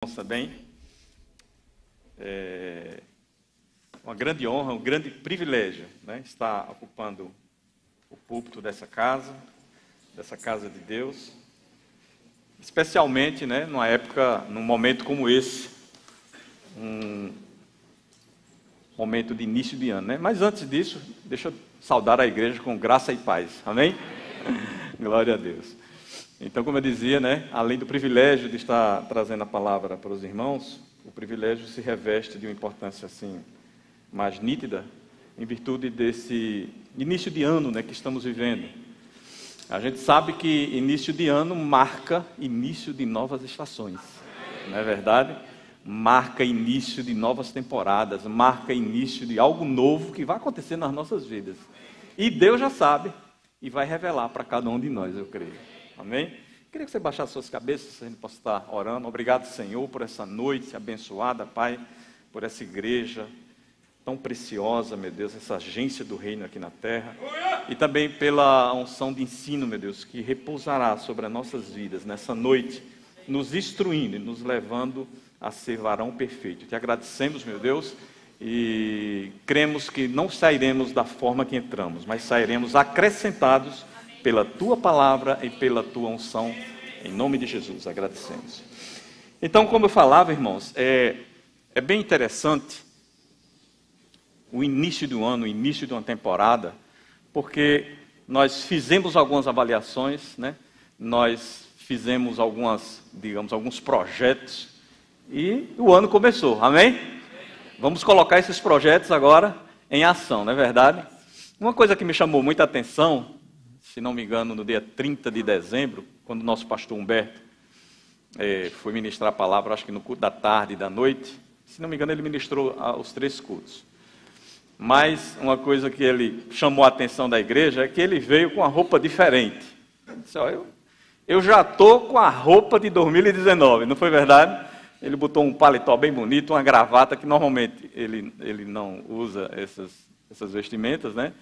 Também é uma grande honra, um grande privilégio, né, estar ocupando o púlpito dessa casa de Deus, especialmente, né, numa época, num momento como esse, um momento de início de ano, né? Mas antes disso, deixa eu saudar a igreja com graça e paz, amém? Glória a Deus. Então, como eu dizia, né, além do privilégio de estar trazendo a palavra para os irmãos, o privilégio se reveste de uma importância assim mais nítida, em virtude desse início de ano, né, que estamos vivendo. A gente sabe que início de ano marca início de novas estações, não é verdade? Marca início de novas temporadas, marca início de algo novo que vai acontecer nas nossas vidas. E Deus já sabe e vai revelar para cada um de nós, eu creio. Amém? Queria que você baixasse suas cabeças, se a gente possa estar orando. Obrigado, Senhor, por essa noite abençoada, Pai, por essa igreja tão preciosa, meu Deus, essa agência do reino aqui na terra. E também pela unção de ensino, meu Deus, que repousará sobre as nossas vidas nessa noite, nos instruindo e nos levando a ser varão perfeito. Te agradecemos, meu Deus, e cremos que não sairemos da forma que entramos, mas sairemos acrescentados pela Tua palavra e pela Tua unção, em nome de Jesus, agradecemos. Então, como eu falava, irmãos, é bem interessante o início do ano, o início de uma temporada, porque nós fizemos algumas avaliações, né? Nós fizemos alguns projetos, e o ano começou, amém? Vamos colocar esses projetos agora em ação, não é verdade? Uma coisa que me chamou muita atenção, se não me engano, no dia 30 de dezembro, quando o nosso pastor Humberto foi ministrar a palavra, acho que no culto da tarde e da noite, se não me engano, ele ministrou os 3 cultos. Mas uma coisa que ele chamou a atenção da igreja é que ele veio com uma roupa diferente. Ele disse, eu já estou com a roupa de 2019, não foi verdade? Ele botou um paletó bem bonito, uma gravata, que normalmente ele não usa essas vestimentas, né?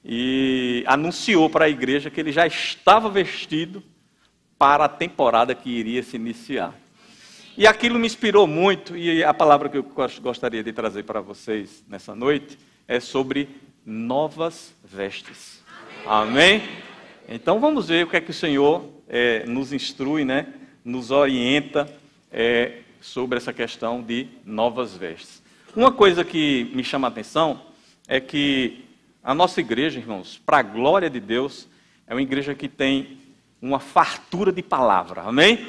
E anunciou para a igreja que ele já estava vestido para a temporada que iria se iniciar. E aquilo me inspirou muito, e a palavra que eu gostaria de trazer para vocês nessa noite é sobre novas vestes. Amém? Então vamos ver o que é que o Senhor nos instrui, né? Nos orienta sobre essa questão de novas vestes. Uma coisa que me chama a atenção é que a nossa igreja, irmãos, para a glória de Deus, é uma igreja que tem uma fartura de palavra, amém?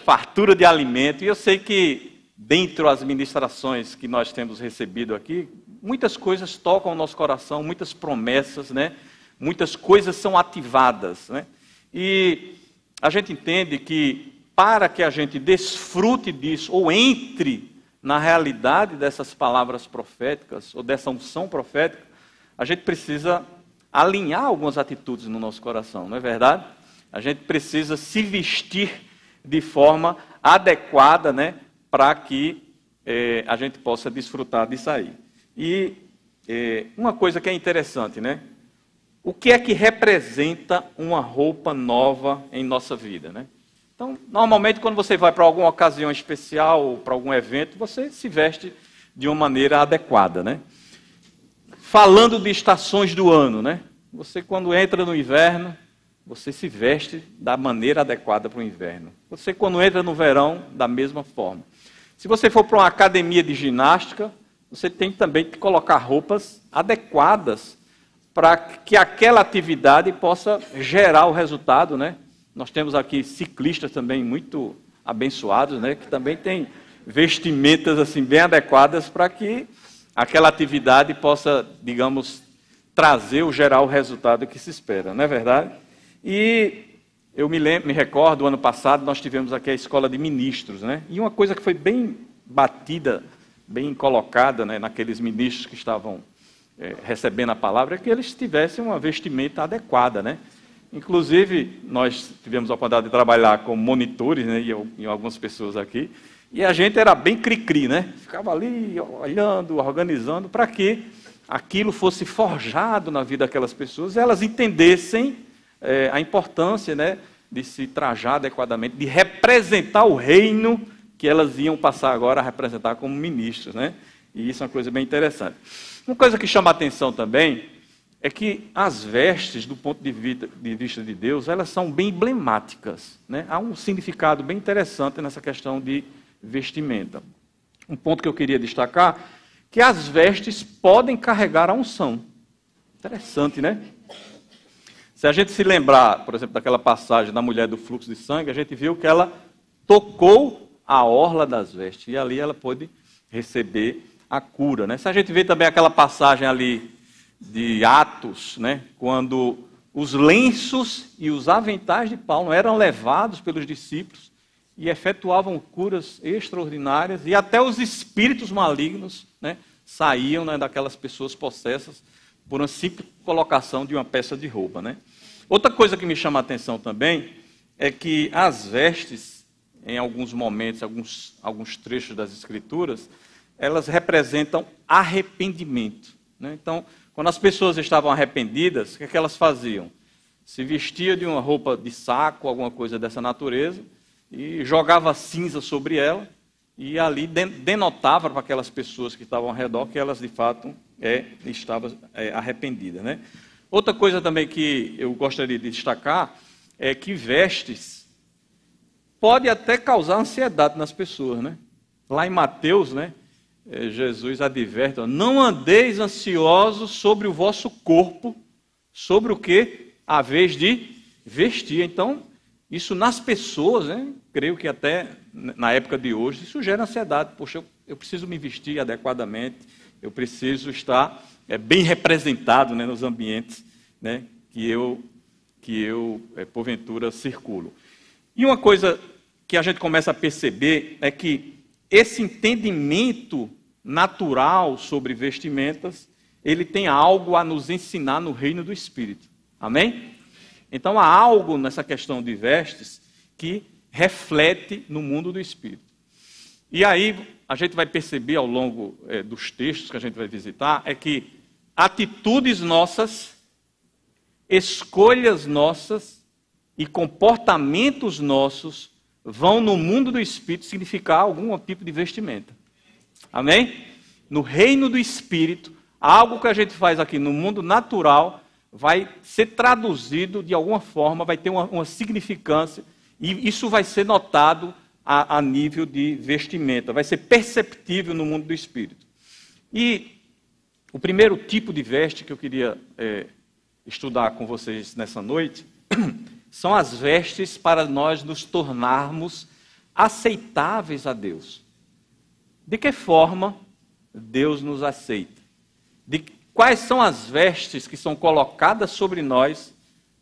Fartura de alimento. E eu sei que, dentro das ministrações que nós temos recebido aqui, muitas coisas tocam o nosso coração, muitas promessas, né? Muitas coisas são ativadas, né? E a gente entende que, para que a gente desfrute disso, ou entre na realidade dessas palavras proféticas, ou dessa unção profética, a gente precisa alinhar algumas atitudes no nosso coração, não é verdade? A gente precisa se vestir de forma adequada, né, para que a gente possa desfrutar disso aí. E uma coisa que é interessante, né? O que é que representa uma roupa nova em nossa vida, né? Então, normalmente, quando você vai para alguma ocasião especial, ou para algum evento, você se veste de uma maneira adequada, né? Falando de estações do ano, né? Você, quando entra no inverno, você se veste da maneira adequada para o inverno. Você, quando entra no verão, da mesma forma. Se você for para uma academia de ginástica, você tem também que colocar roupas adequadas para que aquela atividade possa gerar o resultado, né? Nós temos aqui ciclistas também muito abençoados, né? Que também têm vestimentas assim bem adequadas para que aquela atividade possa, digamos, trazer ou gerar o resultado que se espera, não é verdade? E eu me recordo, ano passado, nós tivemos aqui a escola de ministros, né? E uma coisa que foi bem batida, bem colocada, né, naqueles ministros que estavam recebendo a palavra, é que eles tivessem uma vestimenta adequada, né? Inclusive, nós tivemos a oportunidade de trabalhar como monitores, né, e algumas pessoas aqui, e a gente era bem cri-cri, né? Ficava ali olhando, organizando, para que aquilo fosse forjado na vida daquelas pessoas, e elas entendessem a importância, né, de se trajar adequadamente, de representar o reino que elas iam passar agora a representar como ministros, né? E isso é uma coisa bem interessante. Uma coisa que chama a atenção também é que as vestes, do ponto de vista de Deus, elas são bem emblemáticas, né? Há um significado bem interessante nessa questão de vestimenta. Um ponto que eu queria destacar, que as vestes podem carregar a unção. Interessante, né? Se a gente se lembrar, por exemplo, daquela passagem da mulher do fluxo de sangue, a gente viu que ela tocou a orla das vestes, e ali ela pôde receber a cura, né? Se a gente vê também aquela passagem ali de Atos, né? Quando os lenços e os aventais de Paulo eram levados pelos discípulos e efetuavam curas extraordinárias, e até os espíritos malignos, né, saíam, né, daquelas pessoas possessas por uma simples colocação de uma peça de roupa, né? Outra coisa que me chama a atenção também é que as vestes, em alguns momentos, alguns trechos das Escrituras, elas representam arrependimento, né? Então, quando as pessoas estavam arrependidas, o que é que elas faziam? Se vestia de uma roupa de saco, alguma coisa dessa natureza, e jogava cinza sobre ela, e ali denotava para aquelas pessoas que estavam ao redor que elas, de fato, estavam arrependidas, né? Outra coisa também que eu gostaria de destacar é que vestes pode até causar ansiedade nas pessoas, né? Lá em Mateus, né, Jesus adverte: não andeis ansiosos sobre o vosso corpo, sobre o que a vez de vestir. Então, isso nas pessoas, né, creio que até na época de hoje, isso gera ansiedade. Poxa, eu preciso me vestir adequadamente, eu preciso estar bem representado, né, nos ambientes, né, que eu porventura circulo. E uma coisa que a gente começa a perceber é que esse entendimento natural sobre vestimentas, ele tem algo a nos ensinar no reino do Espírito. Amém? Então há algo nessa questão de vestes que reflete no mundo do Espírito. E aí a gente vai perceber ao longo dos textos que a gente vai visitar, é que atitudes nossas, escolhas nossas e comportamentos nossos vão no mundo do Espírito significar algum tipo de vestimenta. Amém? No reino do Espírito, algo que a gente faz aqui no mundo natural vai ser traduzido de alguma forma, vai ter uma significância, e isso vai ser notado a nível de vestimenta, vai ser perceptível no mundo do Espírito. E o primeiro tipo de veste que eu queria estudar com vocês nessa noite são as vestes para nós nos tornarmos aceitáveis a Deus. De que forma Deus nos aceita? Quais são as vestes que são colocadas sobre nós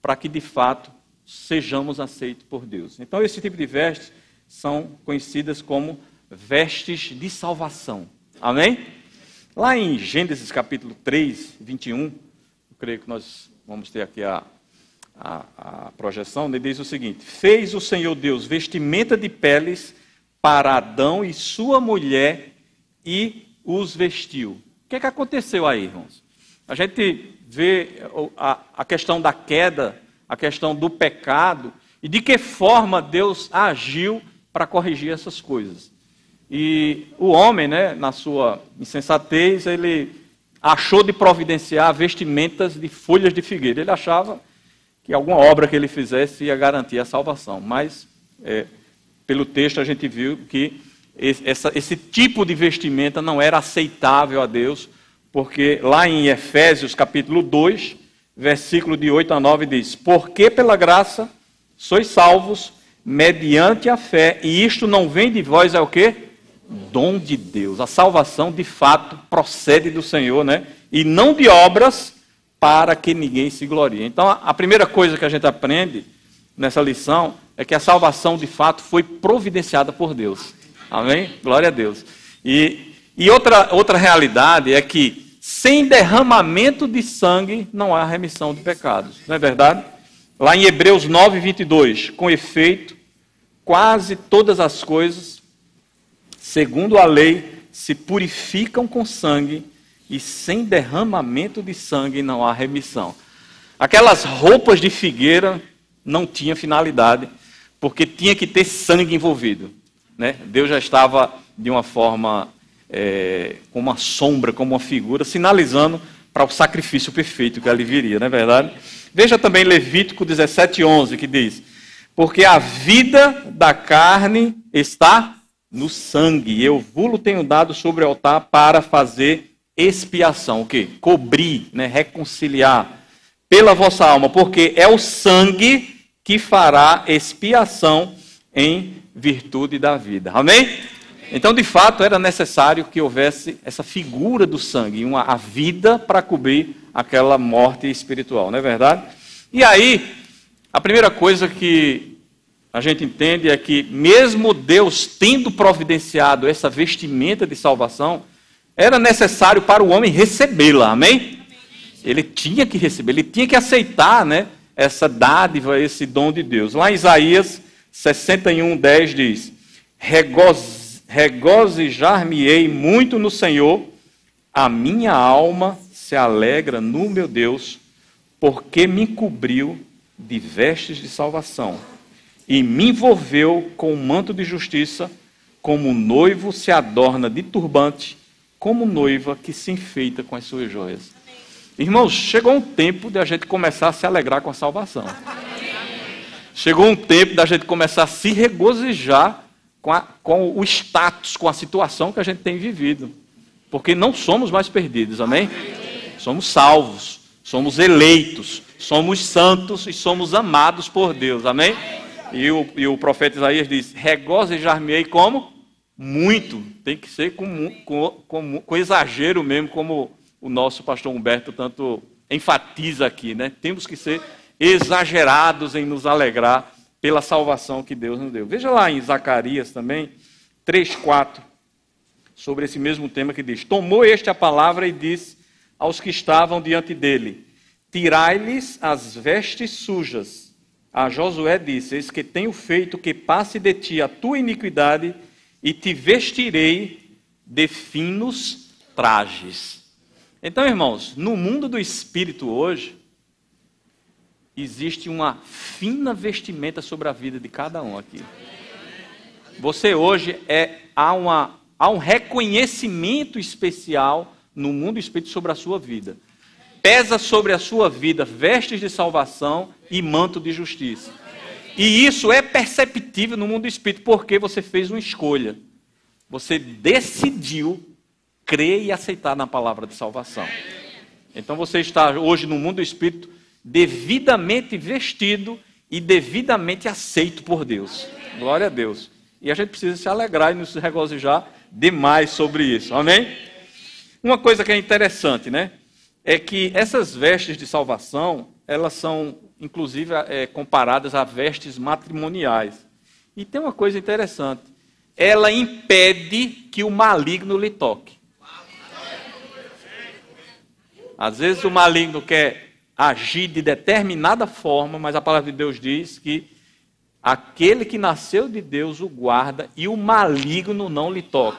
para que, de fato, sejamos aceitos por Deus? Então, esse tipo de vestes são conhecidas como vestes de salvação. Amém? Lá em Gênesis capítulo 3, 21, eu creio que nós vamos ter aqui a projeção, ele diz o seguinte: fez o Senhor Deus vestimenta de peles para Adão e sua mulher e os vestiu. O que é que aconteceu aí, irmãos? A gente vê a questão da queda, a questão do pecado, e de que forma Deus agiu para corrigir essas coisas. E o homem, né, na sua insensatez, ele achou de providenciar vestimentas de folhas de figueira. Ele achava que alguma obra que ele fizesse ia garantir a salvação. Mas, pelo texto, a gente viu que esse tipo de vestimenta não era aceitável a Deus, porque lá em Efésios capítulo 2, versículo de 8 a 9 diz: porque pela graça sois salvos, mediante a fé, e isto não vem de vós, é o quê? Dom de Deus. A salvação, de fato, procede do Senhor, né? E não de obras, para que ninguém se glorie. Então, a primeira coisa que a gente aprende nessa lição é que a salvação, de fato, foi providenciada por Deus. Amém? Glória a Deus. E outra realidade é que sem derramamento de sangue não há remissão de pecados. Não é verdade? Lá em Hebreus 9, 22, com efeito, quase todas as coisas, segundo a lei, se purificam com sangue, e sem derramamento de sangue não há remissão. Aquelas roupas de figueira não tinham finalidade, porque tinha que ter sangue envolvido. né? Deus já estava de uma forma, como uma sombra, como uma figura, sinalizando para o sacrifício perfeito que ali viria, não é verdade? Veja também Levítico 17:11, que diz: porque a vida da carne está no sangue, eu vos tenho dado sobre o altar para fazer expiação. O quê? Cobrir, né? Reconciliar pela vossa alma, porque é o sangue que fará expiação em virtude da vida. Amém? Então, de fato, era necessário que houvesse essa figura do sangue, a vida para cobrir aquela morte espiritual, não é verdade? E aí, a primeira coisa que a gente entende é que, mesmo Deus tendo providenciado essa vestimenta de salvação, era necessário para o homem recebê-la, amém? Ele tinha que receber, ele tinha que aceitar, né, essa dádiva, esse dom de Deus. Lá em Isaías 61:10 diz: regozijar-me-ei muito no Senhor, a minha alma se alegra no meu Deus, porque me cobriu de vestes de salvação e me envolveu com um manto de justiça, como noivo se adorna de turbante, como noiva que se enfeita com as suas joias. Irmãos, chegou um tempo de a gente começar a se alegrar com a salvação. Chegou um tempo da gente começar a se regozijar com o status, com a situação que a gente tem vivido. Porque não somos mais perdidos, amém? Somos salvos, somos eleitos, somos santos e somos amados por Deus, amém? E o profeta Isaías diz: regozijar-me-ei como? Muito. Tem que ser com exagero mesmo, como o nosso pastor Humberto tanto enfatiza aqui, né? Temos que ser exagerados em nos alegrar pela salvação que Deus nos deu. Veja lá em Zacarias também, 3:4, sobre esse mesmo tema que diz: tomou este a palavra e disse aos que estavam diante dele: tirai-lhes as vestes sujas. A Josué disse: eis que tenho feito que passe de ti a tua iniquidade e te vestirei de finos trajes. Então, irmãos, no mundo do espírito hoje, existe uma fina vestimenta sobre a vida de cada um aqui. Você hoje há um reconhecimento especial no mundo espírito sobre a sua vida. Pesa sobre a sua vida vestes de salvação e manto de justiça. E isso é perceptível no mundo espírito porque você fez uma escolha. Você decidiu crer e aceitar na palavra de salvação. Então você está hoje no mundo espírito devidamente vestido e devidamente aceito por Deus. Glória a Deus. E a gente precisa se alegrar e nos regozijar demais sobre isso. Amém? Uma coisa que é interessante, né? É que essas vestes de salvação, elas são, inclusive, comparadas a vestes matrimoniais. E tem uma coisa interessante. Ela impede que o maligno lhe toque. Às vezes o maligno quer agir de determinada forma, mas a palavra de Deus diz que aquele que nasceu de Deus o guarda e o maligno não lhe toca.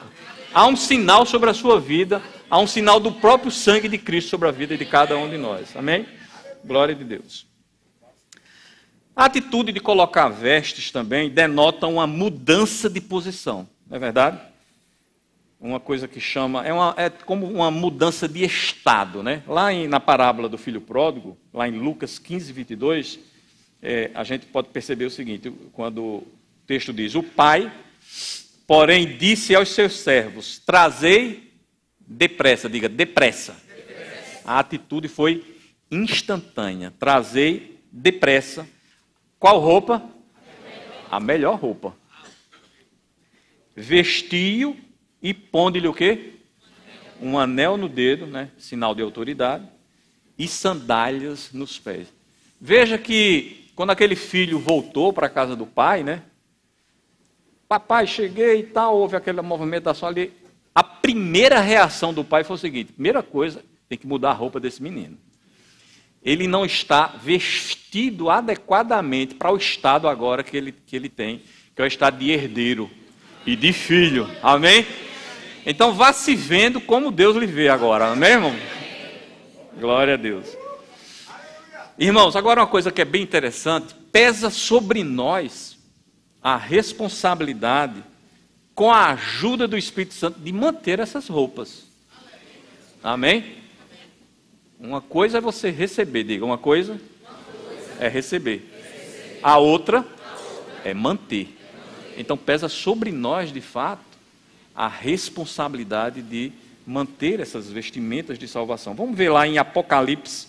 Há um sinal sobre a sua vida, há um sinal do próprio sangue de Cristo sobre a vida de cada um de nós. Amém? Glória de Deus. A atitude de colocar vestes também denota uma mudança de posição, não é verdade? Uma coisa que chama, é como uma mudança de estado, né? Lá na parábola do filho pródigo, lá em Lucas 15:22, a gente pode perceber o seguinte, quando o texto diz: o pai, porém, disse aos seus servos: trazei depressa, diga depressa. A atitude foi instantânea. Trazei depressa. Qual roupa? A melhor roupa. Vestiu e pondo-lhe o quê? Um anel no dedo, né? Sinal de autoridade, e sandálias nos pés. Veja que quando aquele filho voltou para a casa do pai, né? Papai, cheguei e tal, houve aquela movimentação ali. A primeira reação do pai foi o seguinte: primeira coisa, tem que mudar a roupa desse menino. Ele não está vestido adequadamente para o estado agora que ele tem, que é o estado de herdeiro e de filho. Amém? Então vá se vendo como Deus lhe vê agora. Amém, irmão? Glória a Deus. Irmãos, agora uma coisa que é bem interessante: pesa sobre nós a responsabilidade com a ajuda do Espírito Santo, de manter essas roupas. Amém? Uma coisa é você receber, diga, uma coisa é receber. A outra é manter. Então pesa sobre nós, de fato, a responsabilidade de manter essas vestimentas de salvação. Vamos ver lá em Apocalipse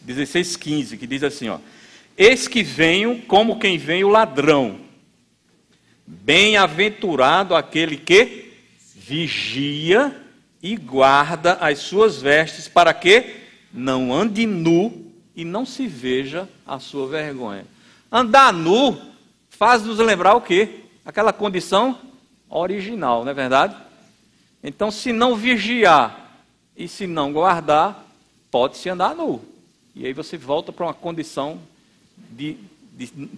16:15, que diz assim, ó: eis que venho como quem vem o ladrão. Bem-aventurado aquele que vigia e guarda as suas vestes, para que não ande nu e não se veja a sua vergonha. Andar nu faz-nos lembrar o quê? Aquela condição original, não é verdade? Então, se não vigiar e se não guardar, pode-se andar nu. E aí você volta para uma condição de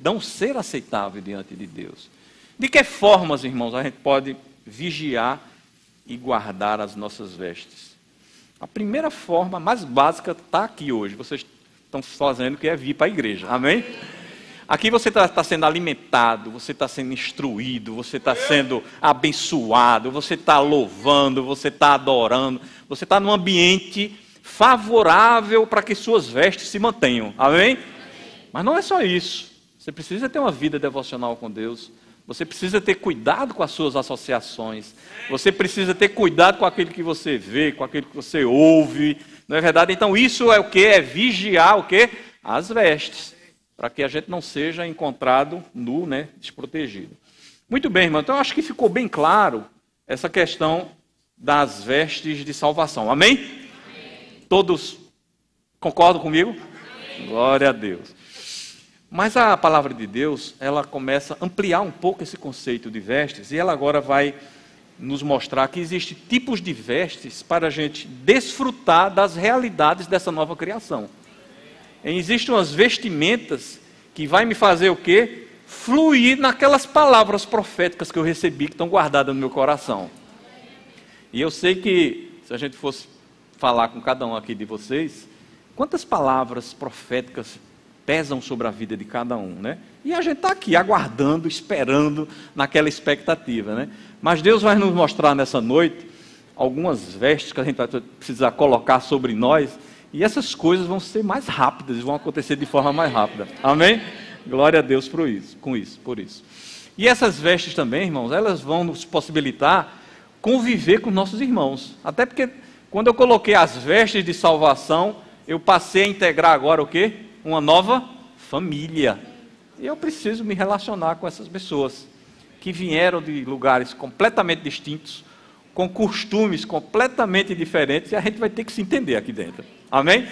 não ser aceitável diante de Deus. De que formas, irmãos, a gente pode vigiar e guardar as nossas vestes? A primeira forma, mais básica, está aqui hoje. Vocês estão fazendo que é vir para a igreja. Amém? Aqui você está sendo alimentado, você está sendo instruído, você está sendo abençoado, você está louvando, você está adorando, você está num ambiente favorável para que suas vestes se mantenham. Amém? Mas não é só isso. Você precisa ter uma vida devocional com Deus. Você precisa ter cuidado com as suas associações. Você precisa ter cuidado com aquilo que você vê, com aquilo que você ouve. Não é verdade? Então isso é o que? É vigiar o quê? As vestes. Para que a gente não seja encontrado nu, né? Desprotegido. Muito bem, irmão. Então eu acho que ficou bem claro essa questão das vestes de salvação. Amém? Amém. Todos concordam comigo? Amém. Glória a Deus. Mas a palavra de Deus, ela começa a ampliar um pouco esse conceito de vestes, e ela agora vai nos mostrar que existem tipos de vestes para a gente desfrutar das realidades dessa nova criação. Existem umas vestimentas que vai me fazer o quê? Fluir naquelas palavras proféticas que eu recebi, que estão guardadas no meu coração. E eu sei que, se a gente fosse falar com cada um aqui de vocês, quantas palavras proféticas pesam sobre a vida de cada um, né? E a gente está aqui aguardando, esperando, naquela expectativa, né? Mas Deus vai nos mostrar nessa noite algumas vestes que a gente vai precisar colocar sobre nós, e essas coisas vão ser mais rápidas, vão acontecer de forma mais rápida. Amém? Glória a Deus por isso. E essas vestes também, irmãos, elas vão nos possibilitar conviver com nossos irmãos. Até porque quando eu coloquei as vestes de salvação, eu passei a integrar agora o quê? Uma nova família. E eu preciso me relacionar com essas pessoas que vieram de lugares completamente distintos, com costumes completamente diferentes, e a gente vai ter que se entender aqui dentro. Amém?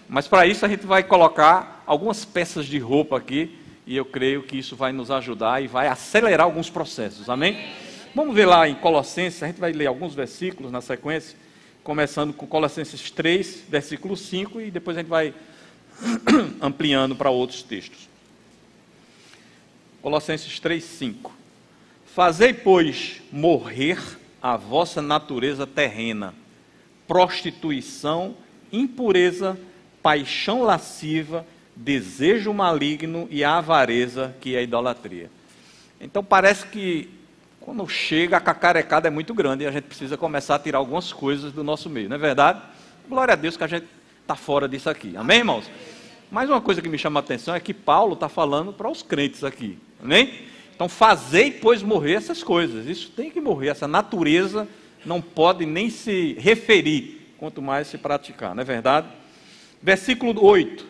Mas para isso a gente vai colocar algumas peças de roupa aqui, e eu creio que isso vai nos ajudar e vai acelerar alguns processos. Amém? Vamos ver lá em Colossenses, a gente vai ler alguns versículos na sequência, começando com Colossenses 3, versículo 5, e depois a gente vai ampliando para outros textos. Colossenses 3:5. Fazei, pois, morrer a vossa natureza terrena, prostituição, impureza, paixão lasciva, desejo maligno e a avareza, que é a idolatria. Então parece que quando chega a cacarecada é muito grande e a gente precisa começar a tirar algumas coisas do nosso meio, não é verdade? Glória a Deus que a gente está fora disso aqui. Amém, irmãos? Mas uma coisa que me chama a atenção é que Paulo está falando para os crentes aqui. Amém? Então, fazei, pois, morrer essas coisas. Isso tem que morrer. Essa natureza não pode nem se referir, quanto mais se praticar. Não é verdade? Versículo 8.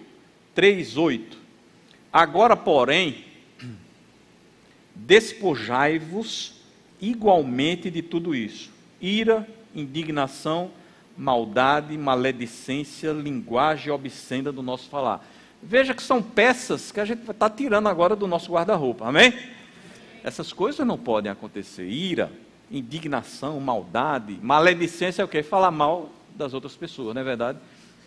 3:8. Agora, porém, despojai-vos igualmente de tudo isso: ira, indignação, maldade, maledicência, linguagem obscena do nosso falar. Veja que são peças que a gente está tirando agora do nosso guarda-roupa, amém? Essas coisas não podem acontecer. Ira, indignação, maldade, maledicência é o quê? Falar mal das outras pessoas, não é verdade?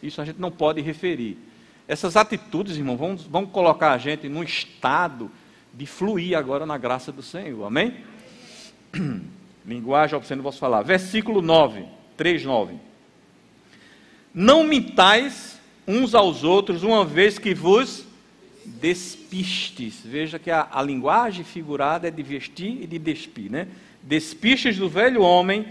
Isso a gente não pode referir. Essas atitudes, irmão, vão colocar a gente num estado de fluir agora na graça do Senhor, amém? Linguagem obscena do vosso falar. Versículo 9, 3:9. Não mintais uns aos outros, uma vez que vos despistes. Veja que a linguagem figurada é de vestir e de despir, né? Despistes do velho homem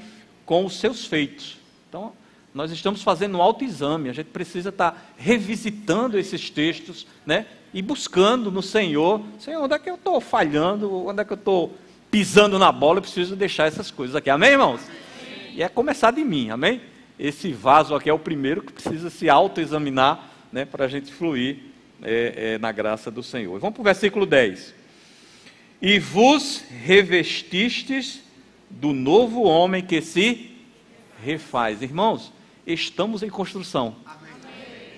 com os seus feitos. Então, nós estamos fazendo um autoexame, a gente precisa estar revisitando esses textos, né? E buscando no Senhor, Senhor, onde é que eu estou falhando, onde é que eu estou pisando na bola, eu preciso deixar essas coisas aqui, amém, irmãos? Amém. E é começar de mim, amém? Esse vaso aqui é o primeiro que precisa se autoexaminar, né, para a gente fluir na graça do Senhor. Vamos para o versículo 10. E vos revestistes do novo homem que se refaz. Irmãos, estamos em construção.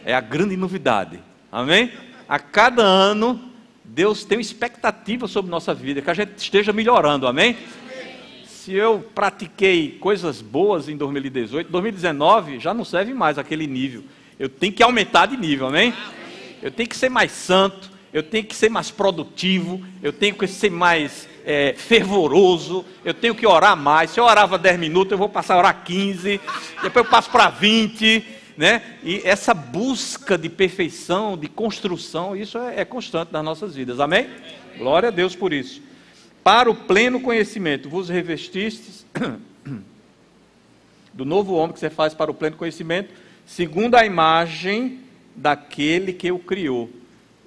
É a grande novidade, amém? A cada ano, Deus tem uma expectativa sobre nossa vida, que a gente esteja melhorando, amém? Se eu pratiquei coisas boas em 2018, 2019 já não serve mais aquele nível. Eu tenho que aumentar de nível, amém? Eu tenho que ser mais santo, eu tenho que ser mais produtivo, eu tenho que ser mais fervoroso, eu tenho que orar mais. Se eu orava 10 minutos, eu vou passar a orar 15, depois eu passo para 20, né? E essa busca de perfeição, de construção, isso é constante nas nossas vidas, amém? Glória a Deus por isso. Para o pleno conhecimento, vos revestistes do novo homem que você faz para o pleno conhecimento, segundo a imagem daquele que o criou.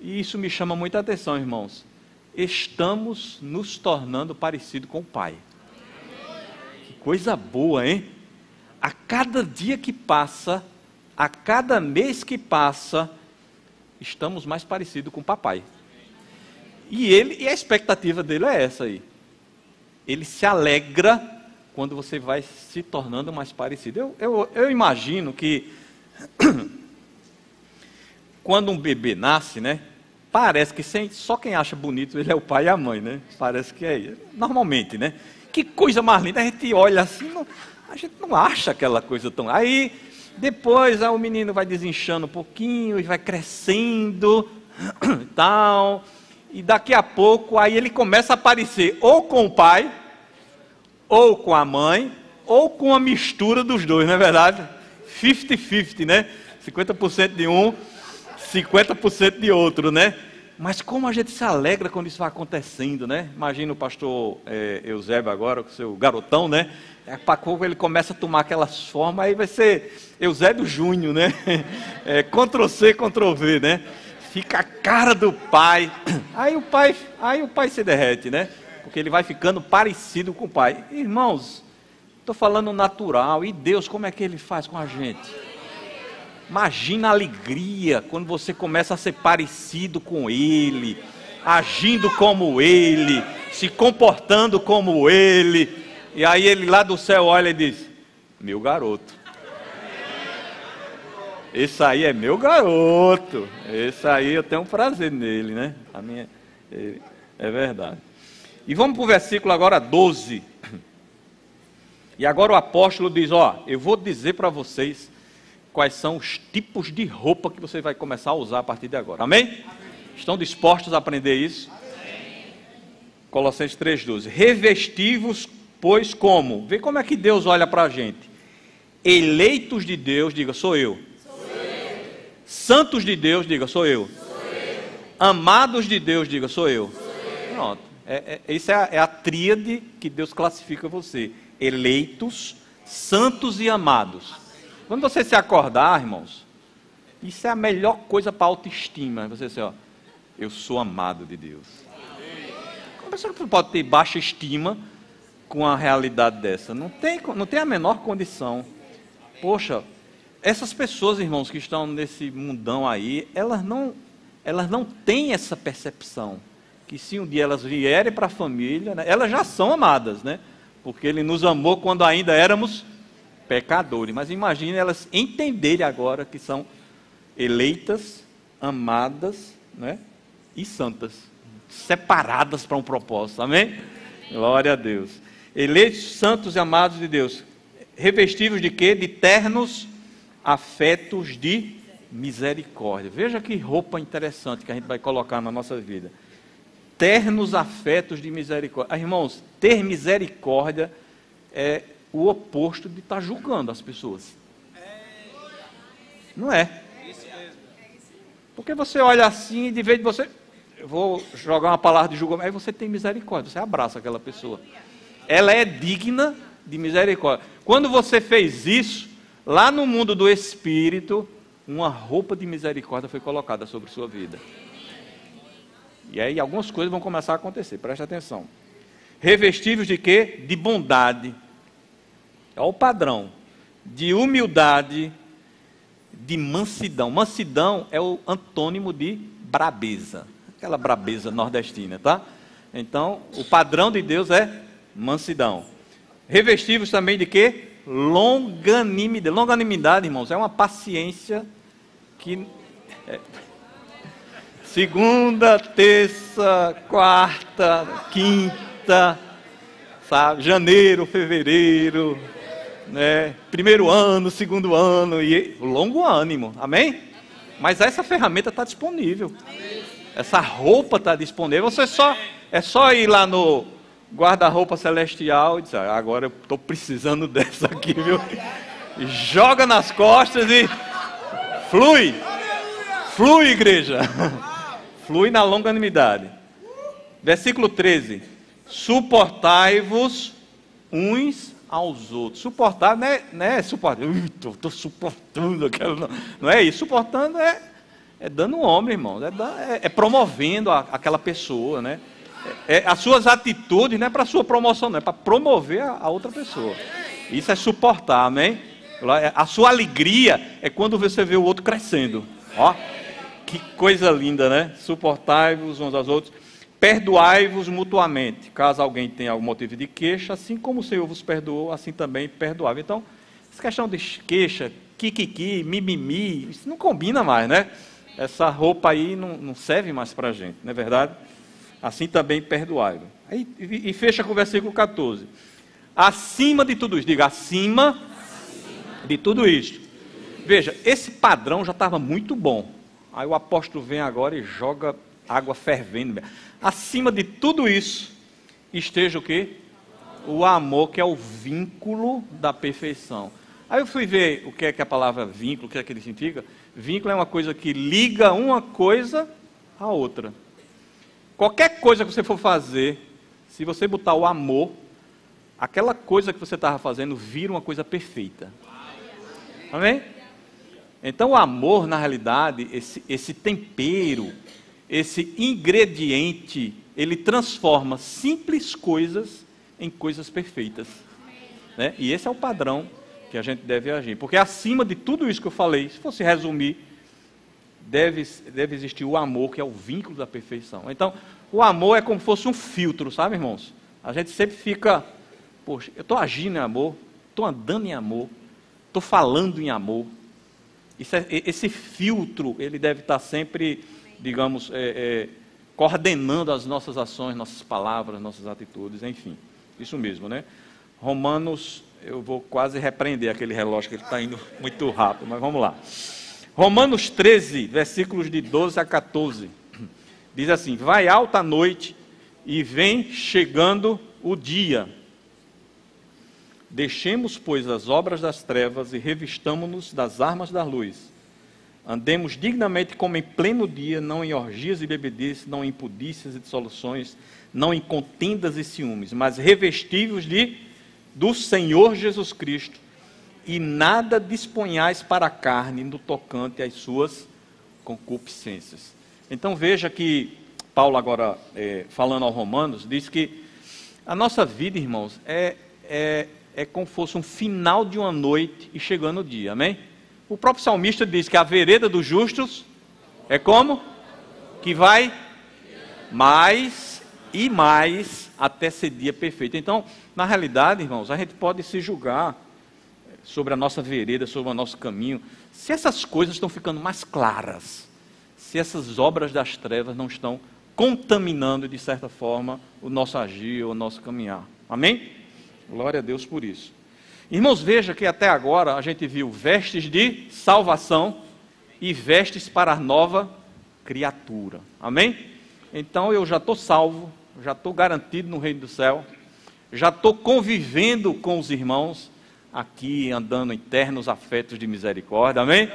E isso me chama muita atenção, irmãos. Estamos nos tornando parecidos com o Pai. Que coisa boa, hein? A cada dia que passa, a cada mês que passa, estamos mais parecidos com o Papai. E a expectativa dele é essa aí. Ele se alegra quando você vai se tornando mais parecido. Eu imagino que quando um bebê nasce, né? Parece que só quem acha bonito ele é o pai e a mãe, né? Parece que é normalmente, né? Que coisa mais linda, a gente olha assim, a gente não acha aquela coisa tão... Aí, depois, o menino vai desinchando um pouquinho, e vai crescendo, e tal... E daqui a pouco, aí ele começa a aparecer ou com o pai, ou com a mãe, ou com a mistura dos dois, não é verdade? 50-50, né? 50% de um, 50% de outro, né? Mas como a gente se alegra quando isso vai acontecendo, né? Imagina o pastor Eusébio agora, com o seu garotão, né? Para pouco ele começa a tomar aquelas formas, aí vai ser Eusébio Júnior, né? Ctrl-C, Ctrl-V, né? Fica a cara do pai. Aí o pai se derrete, né? Porque ele vai ficando parecido com o pai. Irmãos, estou falando natural. E Deus, como é que Ele faz com a gente? Imagina a alegria quando você começa a ser parecido com Ele, agindo como Ele, se comportando como Ele. E aí Ele lá do céu olha e diz: meu garoto. Esse aí é meu garoto. Esse aí eu tenho um prazer nele, né? É verdade. E vamos para o versículo agora 12. E agora o apóstolo diz: eu vou dizer para vocês quais são os tipos de roupa que você vai começar a usar a partir de agora. Amém? Amém. Estão dispostos a aprender isso? Amém. Colossenses 3,12. Revesti-vos, pois, como? Vê como é que Deus olha para a gente. Eleitos de Deus, diga, sou eu. Santos de Deus, diga, sou eu. Amados de Deus, diga, sou eu. Pronto. Isso é a tríade que Deus classifica você. Eleitos, santos e amados. Quando você se acordar, irmãos, isso é a melhor coisa para a autoestima. Você dizer, eu sou amado de Deus. Como é que você pode ter baixa estima com a realidade dessa? Não tem a menor condição. Poxa, essas pessoas, irmãos, que estão nesse mundão aí, elas não têm essa percepção, que se um dia elas vierem para a família, né, elas já são amadas, né? Porque Ele nos amou quando ainda éramos pecadores. Mas imagine elas entenderem agora que são eleitas, amadas, né, e santas, separadas para um propósito, amém? Glória a Deus. Eleitos, santos e amados de Deus, revestidos de quê? De ternos afetos de misericórdia. Veja que roupa interessante que a gente vai colocar na nossa vida. Ternos afetos de misericórdia. Irmãos, ter misericórdia é o oposto de estar julgando as pessoas. Não é? Porque você olha assim e de vez de você... Eu vou jogar uma palavra de julgamento, aí você tem misericórdia, você abraça aquela pessoa. ela é digna de misericórdia. Quando você fez isso, lá no mundo do Espírito, uma roupa de misericórdia foi colocada sobre sua vida. E aí algumas coisas vão começar a acontecer, presta atenção. Revestivos de quê? De bondade. É o padrão. De humildade, de mansidão. Mansidão é o antônimo de brabeza. Aquela brabeza nordestina, tá? Então, o padrão de Deus é mansidão. Revestivos também de quê? Longanimidade. Longanimidade, irmãos, é uma paciência que... segunda, terça, quarta, quinta, sabe? Janeiro, fevereiro, né? Primeiro ano, segundo ano, e longo ânimo, amém? Mas essa ferramenta está disponível. Essa roupa está disponível. Você é só ir lá no guarda-roupa celestial e dizer, agora eu estou precisando dessa aqui, viu? E joga nas costas e flui. Flui, igreja. Flui na longanimidade. Versículo 13. Suportai-vos uns aos outros. Suportar não é suportar. Estou suportando aquela. Não é isso. Suportando é dando ombro, irmão. É promovendo aquela pessoa, né? As suas atitudes não é para sua promoção, não é para promover a outra pessoa. Isso é suportar, amém? A sua alegria é quando você vê o outro crescendo. Ó, que coisa linda, né? Suportai-vos uns aos outros. Perdoai-vos mutuamente, caso alguém tenha algum motivo de queixa, assim como o Senhor vos perdoou, assim também perdoai. Então, essa questão de queixa, kikiki, mimimi, isso não combina mais, né? Essa roupa aí não serve mais para a gente, não é verdade? Assim também perdoai. E fecha com o versículo 14. Acima de tudo isso, diga, acima de tudo isso. Veja, esse padrão já estava muito bom. Aí o apóstolo vem agora e joga água fervendo. Acima de tudo isso, esteja o quê? O amor, que é o vínculo da perfeição. Aí eu fui ver o que é que a palavra vínculo, o que é que ele significa. Vínculo é uma coisa que liga uma coisa à outra. Qualquer coisa que você for fazer, se você botar o amor, aquela coisa que você estava fazendo vira uma coisa perfeita. Amém? Então o amor, na realidade, esse tempero, esse ingrediente, ele transforma simples coisas em coisas perfeitas. Né? E esse é o padrão que a gente deve agir. Porque acima de tudo isso que eu falei, se fosse resumir, deve existir o amor, que é o vínculo da perfeição. Então, o amor é como se fosse um filtro, sabe, irmãos? A gente sempre fica, poxa, eu estou agindo em amor, estou andando em amor, estou falando em amor. Esse filtro, ele deve estar sempre, digamos, coordenando as nossas ações, nossas palavras, nossas atitudes, enfim. Isso mesmo, né? Romanos, eu vou quase repreender aquele relógio, que ele está indo muito rápido, mas vamos lá. Romanos 13, versículos de 12 a 14. Diz assim, vai alta a noite e vem chegando o dia. Deixemos, pois, as obras das trevas e revistamo-nos das armas da luz. Andemos dignamente como em pleno dia, não em orgias e bebedices, não em impudícias e dissoluções, não em contendas e ciúmes, mas revestivos do Senhor Jesus Cristo, e nada disponhais para a carne no tocante às suas concupiscências. Então veja que Paulo agora, falando aos Romanos, diz que a nossa vida, irmãos, é como se fosse um final de uma noite e chegando o dia, amém? O próprio salmista diz que a vereda dos justos é como? Que vai mais e mais até ser dia perfeito. Então, na realidade, irmãos, a gente pode se julgar sobre a nossa vereda, sobre o nosso caminho, se essas coisas estão ficando mais claras, se essas obras das trevas não estão contaminando, de certa forma, o nosso agir, o nosso caminhar. Amém? Glória a Deus por isso. Irmãos, veja que até agora a gente viu vestes de salvação e vestes para a nova criatura. Amém? Então eu já estou salvo, já estou garantido no reino do céu, já estou convivendo com os irmãos aqui, andando em ternos afetos de misericórdia. Amém?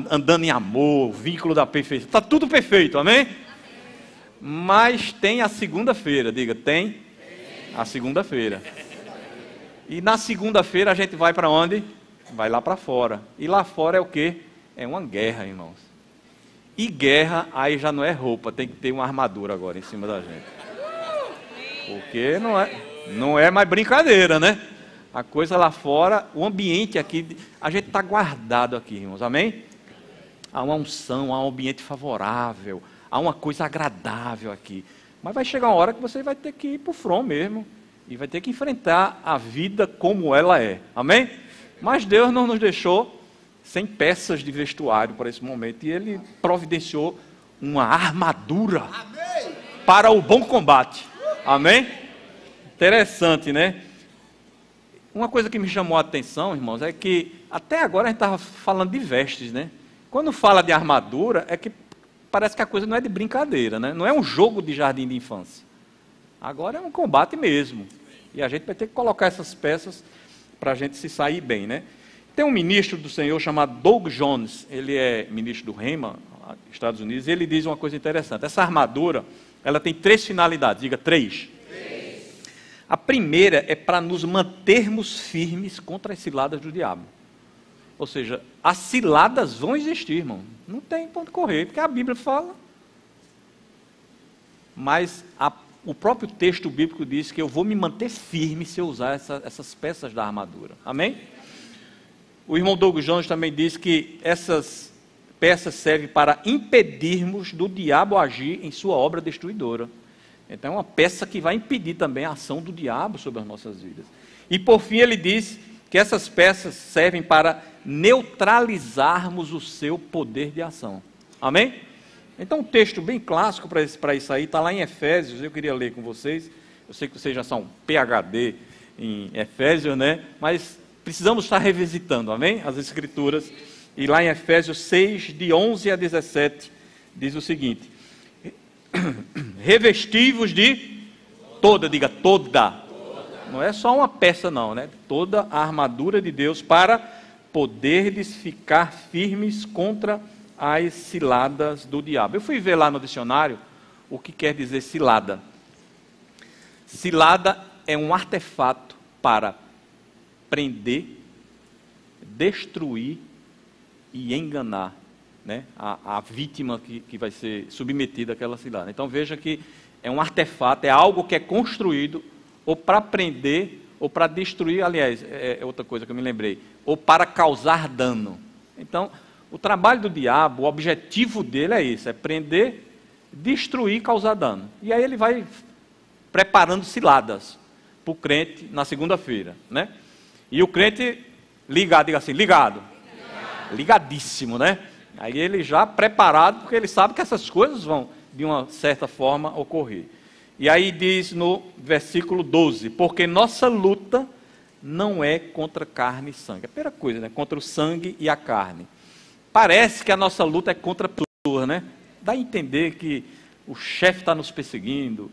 Andando em amor, vínculo da perfeição. Está tudo perfeito, amém? Mas tem a segunda-feira, diga, tem A segunda-feira. E na segunda-feira a gente vai para onde? Vai lá para fora. E lá fora é o quê? É uma guerra, irmãos. E guerra, aí já não é roupa, tem que ter uma armadura agora em cima da gente. Porque não é mais brincadeira, né? A coisa lá fora, o ambiente aqui, a gente está guardado aqui, irmãos, amém? Há uma unção, há um ambiente favorável, há uma coisa agradável aqui. Mas vai chegar uma hora que você vai ter que ir para o front mesmo, e vai ter que enfrentar a vida como ela é, amém? Mas Deus não nos deixou sem peças de vestuário para esse momento, e Ele providenciou uma armadura para o bom combate, amém? Interessante, né? Uma coisa que me chamou a atenção, irmãos, é que até agora a gente estava falando de vestes, né? Quando fala de armadura, é que parece que a coisa não é de brincadeira, né? Não é um jogo de jardim de infância. Agora é um combate mesmo. E a gente vai ter que colocar essas peças para a gente se sair bem, né? Tem um ministro do Senhor chamado Doug Jones, ele é ministro do Rhema, Estados Unidos, e ele diz uma coisa interessante. Essa armadura, ela tem 3 finalidades, diga 3. A primeira é para nos mantermos firmes contra as ciladas do diabo. Ou seja, as ciladas vão existir, irmão. Não tem ponto correr, porque a Bíblia fala. Mas o próprio texto bíblico diz que eu vou me manter firme se eu usar essas peças da armadura. Amém? O irmão Doug Jones também diz que essas peças servem para impedirmos do diabo agir em sua obra destruidora. Então é uma peça que vai impedir também a ação do diabo sobre as nossas vidas. E por fim ele diz que essas peças servem para neutralizarmos o seu poder de ação. Amém? Então um texto bem clássico para isso aí está lá em Efésios, eu queria ler com vocês. Eu sei que vocês já são PhD em Efésios, né? Mas precisamos estar revisitando, amém? As Escrituras. E lá em Efésios 6, de 11 a 17, diz o seguinte: revestivos de toda, diga toda. Não é só uma peça não, né? Toda a armadura de Deus para poderdes ficar firmes contra as ciladas do diabo. Eu fui ver lá no dicionário o que quer dizer cilada. Cilada é um artefato para prender, destruir e enganar, né, a vítima que vai ser submetida àquela cilada. Então veja que é um artefato, é algo que é construído ou para prender ou para destruir, aliás, é outra coisa que eu me lembrei, ou para causar dano. Então, o trabalho do diabo, o objetivo dele é esse, é prender, destruir e causar dano. E aí ele vai preparando ciladas para o crente na segunda-feira, né? E o crente ligado, diga assim, ligado. Ligadíssimo, né? Aí ele já preparado, porque ele sabe que essas coisas vão, de uma certa forma, ocorrer. E aí diz no versículo 12, porque nossa luta não é contra carne e sangue. É a primeira coisa, né? Contra o sangue e a carne. Parece que a nossa luta é contra pessoas, né? Dá a entender que o chefe está nos perseguindo,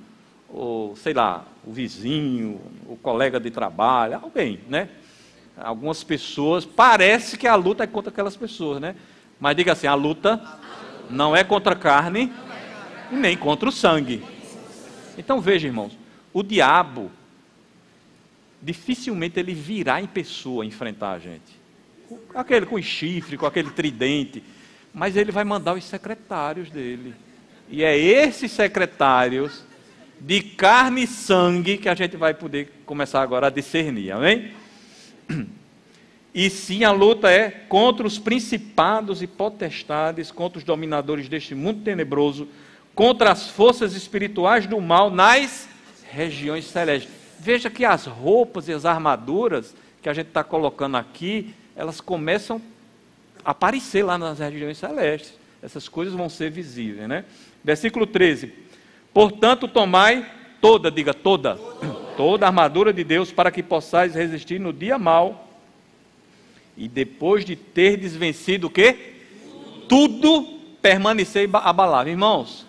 ou sei lá, o vizinho, o colega de trabalho, alguém, né? Algumas pessoas, parece que a luta é contra aquelas pessoas, né? Mas diga assim, a luta não é contra a carne e nem contra o sangue. Então veja, irmãos, o diabo, dificilmente ele virá em pessoa enfrentar a gente. Aquele com chifre, com aquele tridente, mas ele vai mandar os secretários dele. E é esses secretários de carne e sangue que a gente vai poder começar agora a discernir, amém? E sim, a luta é contra os principados e potestades, contra os dominadores deste mundo tenebroso, contra as forças espirituais do mal nas regiões celestes. Veja que as roupas e as armaduras que a gente está colocando aqui, elas começam a aparecer lá nas regiões celestes. Essas coisas vão ser visíveis, né? Versículo 13. Portanto, tomai toda, diga toda, toda a armadura de Deus, para que possais resistir no dia mau, e depois de terdes vencido o quê? Tudo permanecer abalável. Irmãos,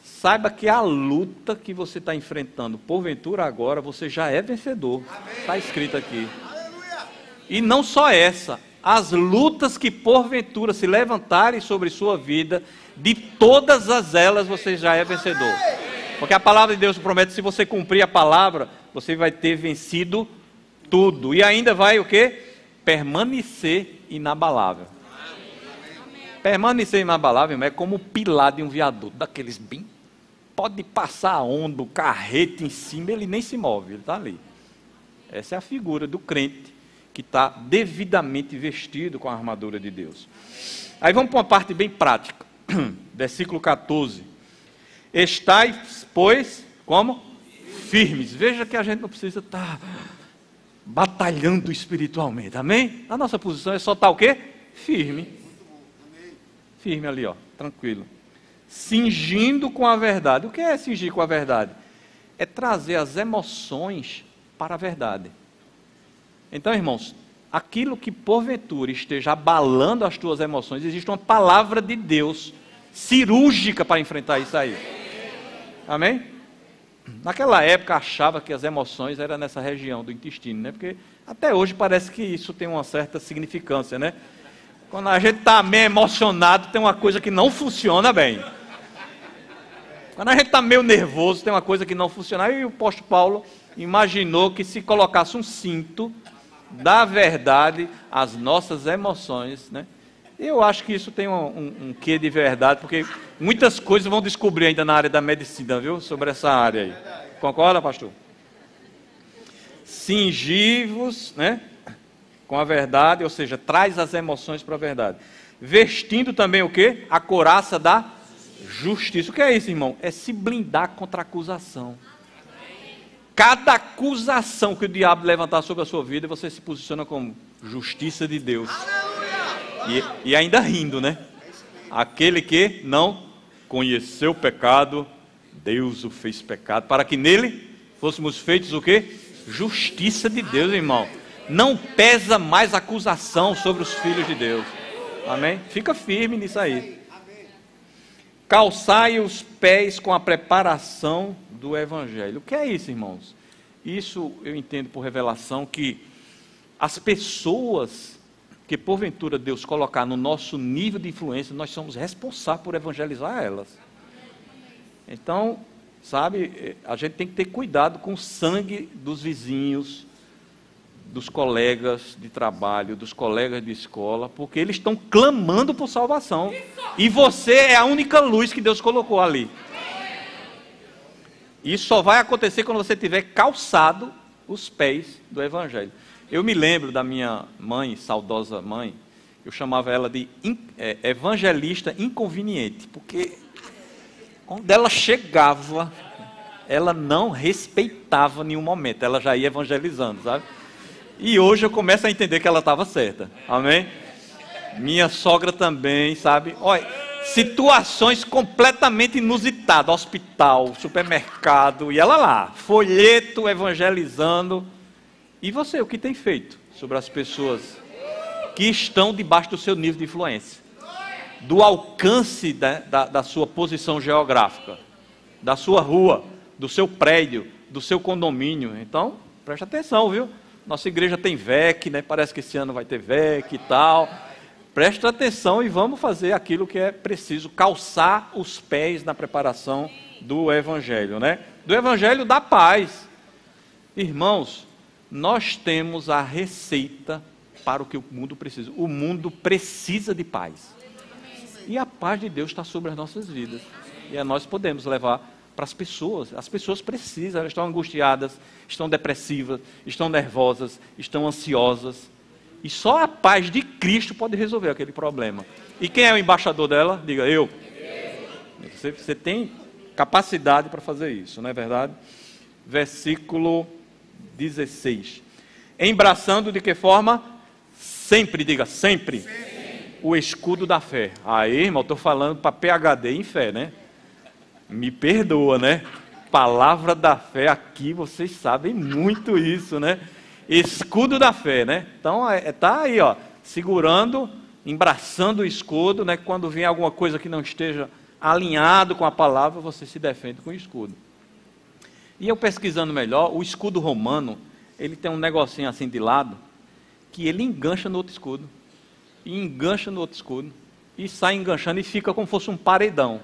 saiba que a luta que você está enfrentando, porventura agora, você já é vencedor. Está escrito aqui. E não só essa, as lutas que porventura se levantarem sobre sua vida, de todas as elas você já é vencedor. Porque a palavra de Deus promete, se você cumprir a palavra, você vai ter vencido tudo. E ainda vai o quê? Permanecer inabalável. Permanecer inabalável, irmão, é como o pilar de um viaduto, daqueles bem... Pode passar a onda, o carrete em cima, ele nem se move, ele está ali. Essa é a figura do crente que está devidamente vestido com a armadura de Deus. Aí vamos para uma parte bem prática. Versículo 14. Estais, pois, como? Firmes. Veja que a gente não precisa estar batalhando espiritualmente, amém? A nossa posição é só estar o quê? Firme. Firme ali, ó, tranquilo. Cingindo com a verdade. O que é cingir com a verdade? É trazer as emoções para a verdade. Então, irmãos, aquilo que porventura esteja abalando as tuas emoções, existe uma palavra de Deus cirúrgica para enfrentar isso aí. Amém? Naquela época achava que as emoções eram nessa região do intestino, né? Porque até hoje parece que isso tem uma certa significância, né? Quando a gente está meio emocionado, tem uma coisa que não funciona bem. Quando a gente está meio nervoso, tem uma coisa que não funciona. E o apóstolo Paulo imaginou que se colocasse um cinto da verdade às nossas emoções, né? Eu acho que isso tem um quê de verdade, porque muitas coisas vão descobrir ainda na área da medicina, viu? Sobre essa área aí. Concorda, pastor? Cingivos, né? Com a verdade, ou seja, traz as emoções para a verdade. Vestindo também o quê? A couraça da justiça. O que é isso, irmão? É se blindar contra a acusação. Cada acusação que o diabo levantar sobre a sua vida, você se posiciona como justiça de Deus. E ainda rindo, né? Aquele que não conheceu o pecado, Deus o fez pecado, para que nele fôssemos feitos o quê? Justiça de Deus, irmão. Não pesa mais acusação sobre os filhos de Deus. Amém? Fica firme nisso aí. Calçai os pés com a preparação do Evangelho. O que é isso, irmãos? Isso eu entendo por revelação que as pessoas que porventura Deus colocar no nosso nível de influência, nós somos responsáveis por evangelizar elas. Então, sabe, a gente tem que ter cuidado com o sangue dos vizinhos, dos colegas de trabalho, dos colegas de escola, porque eles estão clamando por salvação. E você é a única luz que Deus colocou ali. Isso só vai acontecer quando você tiver calçado os pés do Evangelho. Eu me lembro da minha mãe, saudosa mãe, eu chamava ela de evangelista inconveniente, porque quando ela chegava, ela não respeitava nenhum momento, ela já ia evangelizando, sabe? E hoje eu começo a entender que ela estava certa, amém? Minha sogra também, sabe? Olha, situações completamente inusitadas, hospital, supermercado, e ela lá, folheto, evangelizando. E você, o que tem feito sobre as pessoas que estão debaixo do seu nível de influência? Do alcance da sua posição geográfica, da sua rua, do seu prédio, do seu condomínio. Então, preste atenção, viu? Nossa igreja tem VEC, né? Parece que esse ano vai ter VEC e tal. Preste atenção e vamos fazer aquilo que é preciso, calçar os pés na preparação do Evangelho, né? Do Evangelho da paz. Irmãos, nós temos a receita para o que o mundo precisa. O mundo precisa de paz. E a paz de Deus está sobre as nossas vidas. E nós podemos levar para as pessoas. As pessoas precisam, elas estão angustiadas, estão depressivas, estão nervosas, estão ansiosas. E só a paz de Cristo pode resolver aquele problema. E quem é o embaixador dela? Diga, eu. Você tem capacidade para fazer isso, não é verdade? Versículo 16. Embraçando de que forma? Sempre, diga, sempre. O escudo da fé. Aí, irmão, estou falando para PhD em fé, né? Me perdoa, né? Palavra da fé, aqui vocês sabem muito isso, né? Escudo da fé, né? Então, tá aí, ó, segurando, embraçando o escudo, né? Quando vem alguma coisa que não esteja alinhado com a palavra, você se defende com o escudo. E eu pesquisando melhor, o escudo romano, ele tem um negocinho assim de lado, que ele engancha no outro escudo, e engancha no outro escudo, e sai enganchando e fica como se fosse um paredão.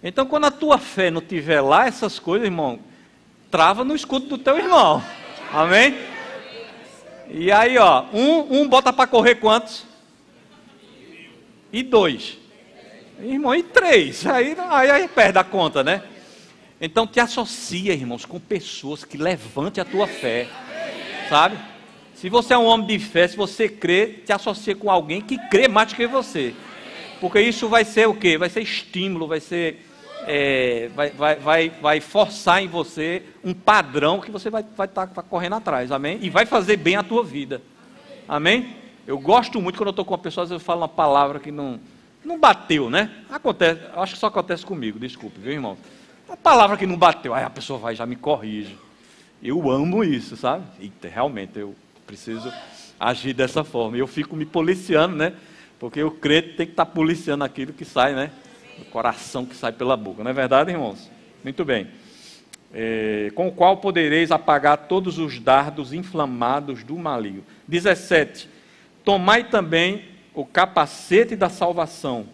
Então, quando a tua fé não tiver lá essas coisas, irmão, trava no escudo do teu irmão. Amém? E aí, ó, um bota para correr quantos? E 2. Irmão, e 3. Aí perde a conta, né? Então te associa, irmãos, com pessoas que levantem a tua fé. Sabe? Se você é um homem de fé, se você crê, te associa com alguém que crê mais do que você. Porque isso vai ser o quê? Vai ser estímulo, vai ser... vai forçar em você um padrão que você vai estar correndo atrás, amém? E vai fazer bem a tua vida, amém? Eu gosto muito quando eu estou com uma pessoa, às vezes eu falo uma palavra que não bateu, né? Acontece, acho que só acontece comigo, desculpe, viu, irmão? Uma palavra que não bateu, aí a pessoa vai já me corrige. Eu amo isso, sabe? Eita, realmente eu preciso agir dessa forma. Eu fico me policiando, né? Porque o crente tem que estar policiando aquilo que sai, né? Do coração que sai pela boca, não é verdade, irmãos? Muito bem. Com o qual podereis apagar todos os dardos inflamados do maligno. 17. Tomai também o capacete da salvação,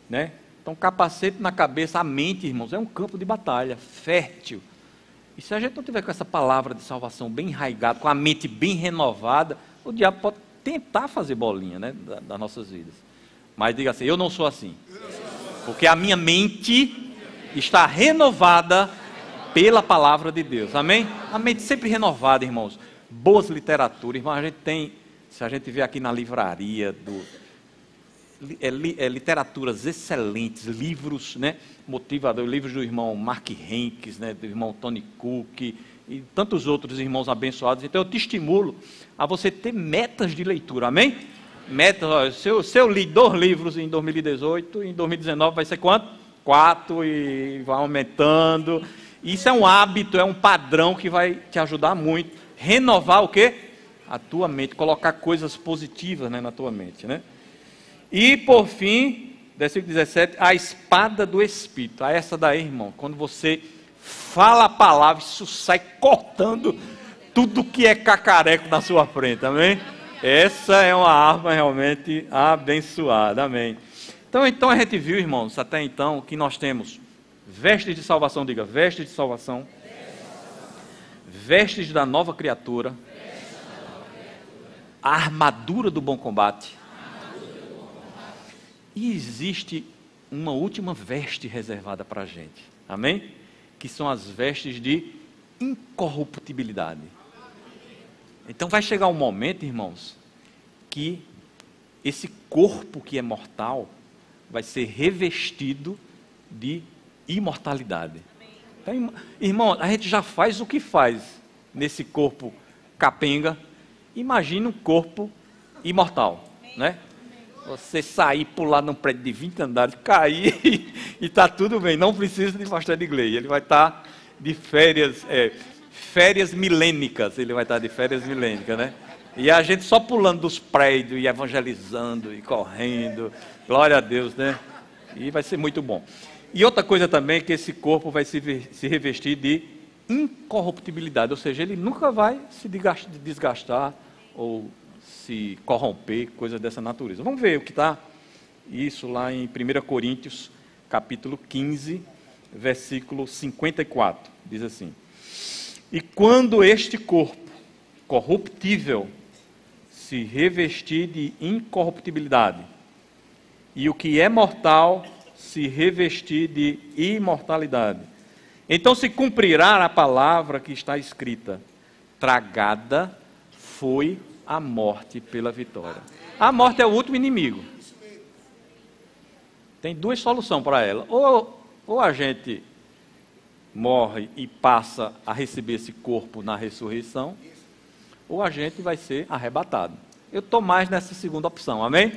né? Então, capacete na cabeça, a mente, irmãos, é um campo de batalha, fértil. E se a gente não tiver com essa palavra de salvação bem enraigada, com a mente bem renovada, o diabo pode tentar fazer bolinha, né, das nossas vidas. Mas diga assim, eu não sou assim. Porque a minha mente está renovada pela palavra de Deus. Amém? A mente sempre renovada, irmãos. Boas literaturas, irmãos, a gente tem, se a gente vê aqui na livraria, literaturas excelentes, livros, né, motivadores, livros do irmão Mark Henkes, né, do irmão Tony Cook e tantos outros irmãos abençoados. Então eu te estimulo a você ter metas de leitura, amém? Metas, se eu li 2 livros em 2018, em 2019 vai ser quanto? 4 e vai aumentando. Isso é um hábito, é um padrão que vai te ajudar muito. Renovar o quê? A tua mente, colocar coisas positivas, né, na tua mente, né? E por fim, versículo 17, a espada do Espírito. A essa daí, irmão, quando você fala a palavra, isso sai cortando tudo que é cacareco na sua frente, amém? Essa é uma arma realmente abençoada, amém? Então a gente viu, irmãos, até então, que nós temos vestes de salvação, diga, vestes de salvação, vestes da nova criatura, a armadura do bom combate. E existe uma última veste reservada para a gente, amém? Que são as vestes de incorruptibilidade. Então vai chegar um momento, irmãos, que esse corpo que é mortal vai ser revestido de imortalidade. Então, irmão, a gente já faz o que faz nesse corpo capenga. Imagina um corpo imortal, né? Você sair, pular num prédio de 20 andares, cair e está tudo bem. Não precisa de pastor de igreja. Ele vai estar de férias, férias milênicas. Ele vai estar de férias milênicas, né? E a gente só pulando dos prédios e evangelizando e correndo. Glória a Deus, né? E vai ser muito bom. E outra coisa também é que esse corpo vai se revestir de incorruptibilidade. Ou seja, ele nunca vai se desgastar ou se corromper, coisa dessa natureza. Vamos ver o que está isso lá em 1 Coríntios, capítulo 15, versículo 54. Diz assim: e quando este corpo corruptível se revestir de incorruptibilidade, e o que é mortal se revestir de imortalidade, então se cumprirá a palavra que está escrita: tragada foi a morte pela vitória. A morte é o último inimigo. Tem 2 soluções para ela. Ou a gente morre e passa a receber esse corpo na ressurreição, ou a gente vai ser arrebatado. Eu estou mais nessa segunda opção, amém?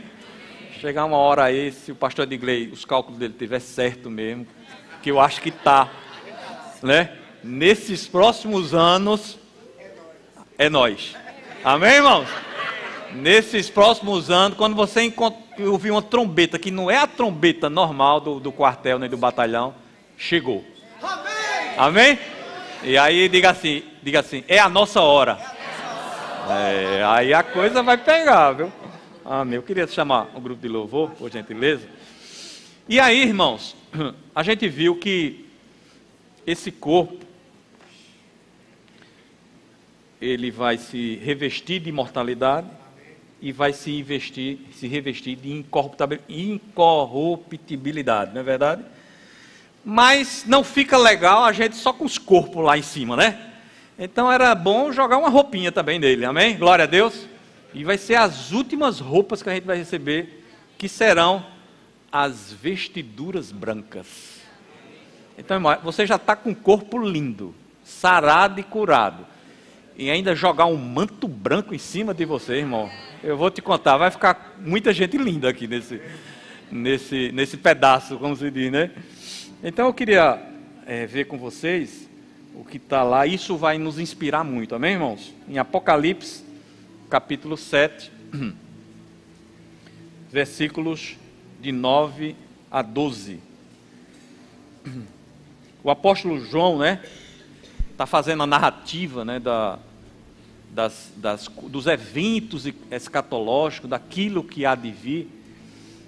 Chegar uma hora aí, se o pastor de igreja, os cálculos dele estiver certo mesmo, que eu acho que está, né? Nesses próximos anos, é nós. Amém, irmãos? Nesses próximos anos, quando você ouvir uma trombeta, que não é a trombeta normal do quartel, nem do batalhão, chegou. Amém? E aí diga assim, é a nossa hora. Aí a coisa vai pegar, viu? Amém. Eu queria chamar o grupo de louvor, por gentileza. E aí, irmãos, a gente viu que esse corpo, ele vai se revestir de imortalidade e vai se revestir de incorruptibilidade, não é verdade? Mas não fica legal a gente só com os corpos lá em cima, né? Então era bom jogar uma roupinha também nele, amém? Glória a Deus. E vai ser as últimas roupas que a gente vai receber, que serão as vestiduras brancas. Então, irmão, você já está com o corpo lindo, sarado e curado, e ainda jogar um manto branco em cima de você, irmão, eu vou te contar, vai ficar muita gente linda aqui nesse pedaço, como se diz, né? Então eu queria ver com vocês o que está lá. Isso vai nos inspirar muito, amém, irmãos? Em Apocalipse, capítulo 7, versículos de 9 a 12. O apóstolo João, né, está fazendo a narrativa, né, dos eventos escatológicos, daquilo que há de vir,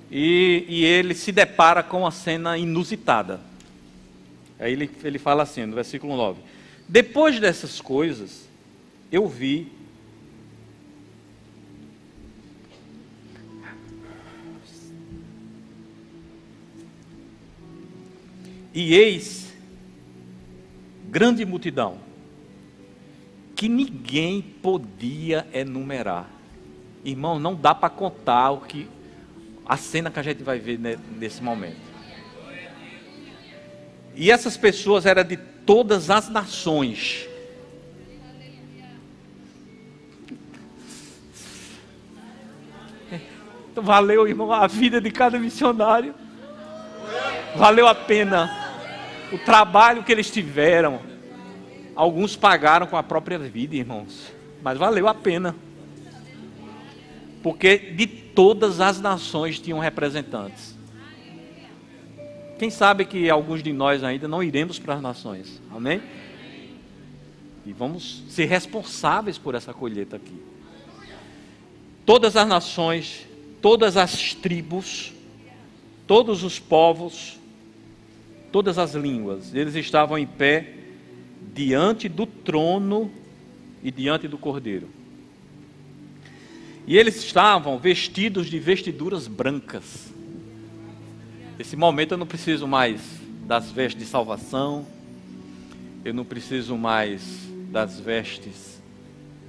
e ele se depara com uma cena inusitada. Aí ele fala assim, no versículo 9: depois dessas coisas, eu vi e eis grande multidão, que ninguém podia enumerar. Irmão, não dá para contar a cena que a gente vai ver nesse momento. E essas pessoas eram de todas as nações. Então, valeu, irmão, a vida de cada missionário. Valeu a pena o trabalho que eles tiveram. Alguns pagaram com a própria vida, irmãos, mas valeu a pena, porque de todas as nações tinham representantes. Quem sabe que alguns de nós ainda não iremos para as nações, amém? E vamos ser responsáveis por essa colheita aqui. Todas as nações, todas as tribos, todos os povos, todas as línguas, eles estavam em pé diante do trono e diante do Cordeiro. E eles estavam vestidos de vestiduras brancas. Nesse momento eu não preciso mais das vestes de salvação, eu não preciso mais das vestes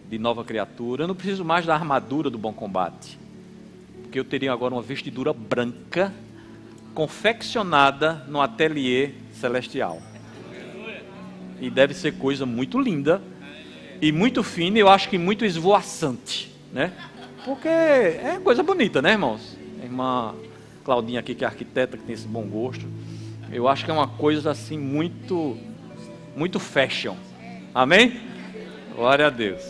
de nova criatura, eu não preciso mais da armadura do bom combate, porque eu teria agora uma vestidura branca, confeccionada no ateliê celestial. E deve ser coisa muito linda e muito fina, e eu acho que muito esvoaçante, né? Porque é coisa bonita, né, irmãos? A irmã Claudinha aqui, que é arquiteta, que tem esse bom gosto, eu acho que é uma coisa assim muito, muito fashion. Amém? Glória a Deus.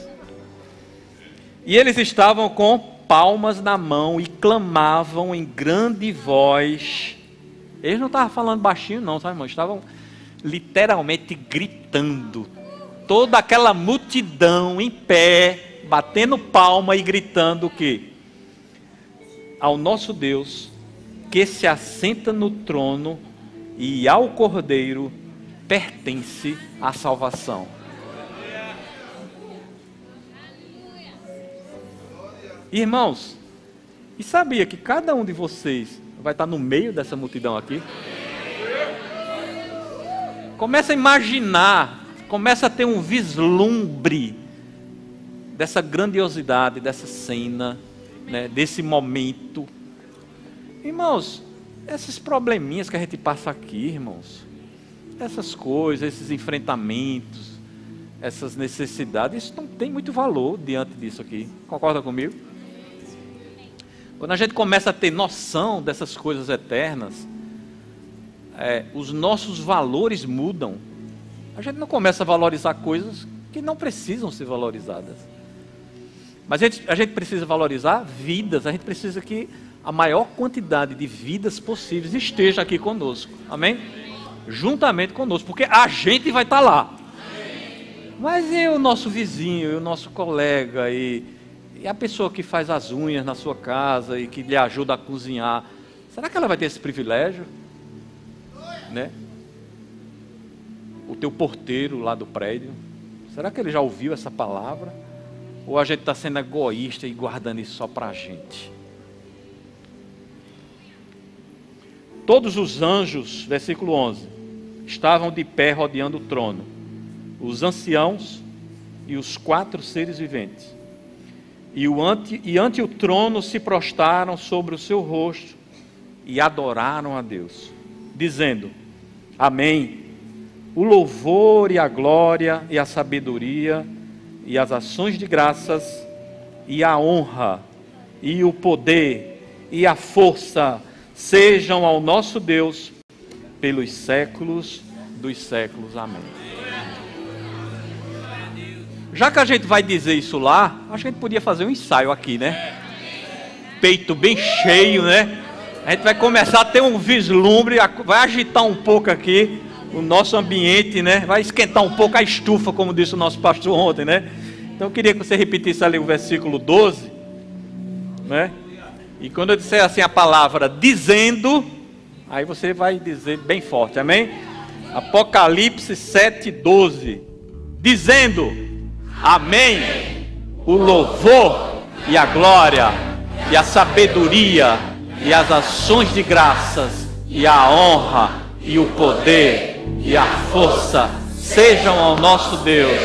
E eles estavam com palmas na mão e clamavam em grande voz. Eles não estavam falando baixinho não, sabe, irmão? Estavam literalmente gritando. Toda aquela multidão em pé, batendo palma e gritando o quê? Ao nosso Deus, que se assenta no trono, e ao Cordeiro pertence a salvação. Irmãos, e sabia que cada um de vocês vai estar no meio dessa multidão aqui? Começa a imaginar, começa a ter um vislumbre dessa grandiosidade, dessa cena, né, desse momento. Irmãos, esses probleminhas que a gente passa aqui, irmãos, essas coisas, esses enfrentamentos, essas necessidades, isso não tem muito valor diante disso aqui. Concorda comigo? Quando a gente começa a ter noção dessas coisas eternas, os nossos valores mudam. A gente não começa a valorizar coisas que não precisam ser valorizadas. Mas a gente precisa valorizar vidas, a gente precisa que a maior quantidade de vidas possíveis esteja aqui conosco. Amém? Juntamente conosco, porque a gente vai estar lá. Mas e o nosso vizinho, e o nosso colega, e a pessoa que faz as unhas na sua casa e que lhe ajuda a cozinhar, Será que ela vai ter esse privilégio? Né? O teu porteiro lá do prédio, será que ele já ouviu essa palavra? Ou a gente está sendo egoísta e guardando isso só para a gente? Todos os anjos, versículo 11, estavam de pé rodeando o trono, os anciãos e os 4 seres viventes. E ante o trono se prostraram sobre o seu rosto e adoraram a Deus, dizendo: Amém. O louvor e a glória e a sabedoria e as ações de graças e a honra e o poder e a força sejam ao nosso Deus pelos séculos dos séculos. Amém. Já que a gente vai dizer isso lá, a gente podia fazer um ensaio aqui, né? Peito bem cheio, né? A gente vai começar a ter um vislumbre, vai agitar um pouco aqui o nosso ambiente, né? Vai esquentar um pouco a estufa, como disse o nosso pastor ontem, né? Então eu queria que você repetisse ali o versículo 12, né? E quando eu disser assim a palavra dizendo, aí você vai dizer bem forte, amém? Apocalipse 7:12, dizendo: Amém. O louvor e a glória e a sabedoria e as ações de graças e a honra e o poder e a força sejam ao nosso Deus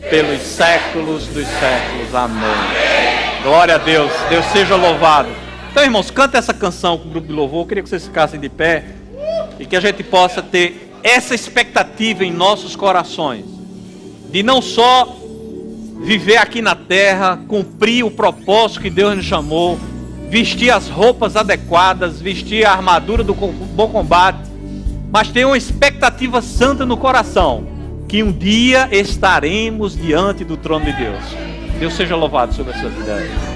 pelos séculos dos séculos. Amém. Glória a Deus. Deus seja louvado. Então, irmãos, canta essa canção com o grupo de louvor. Eu queria que vocês ficassem de pé e que a gente possa ter essa expectativa em nossos corações de não só viver aqui na terra, cumprir o propósito que Deus nos chamou, vestir as roupas adequadas, vestir a armadura do bom combate, mas ter uma expectativa santa no coração, que um dia estaremos diante do trono de Deus. Deus seja louvado sobre as suas ideias.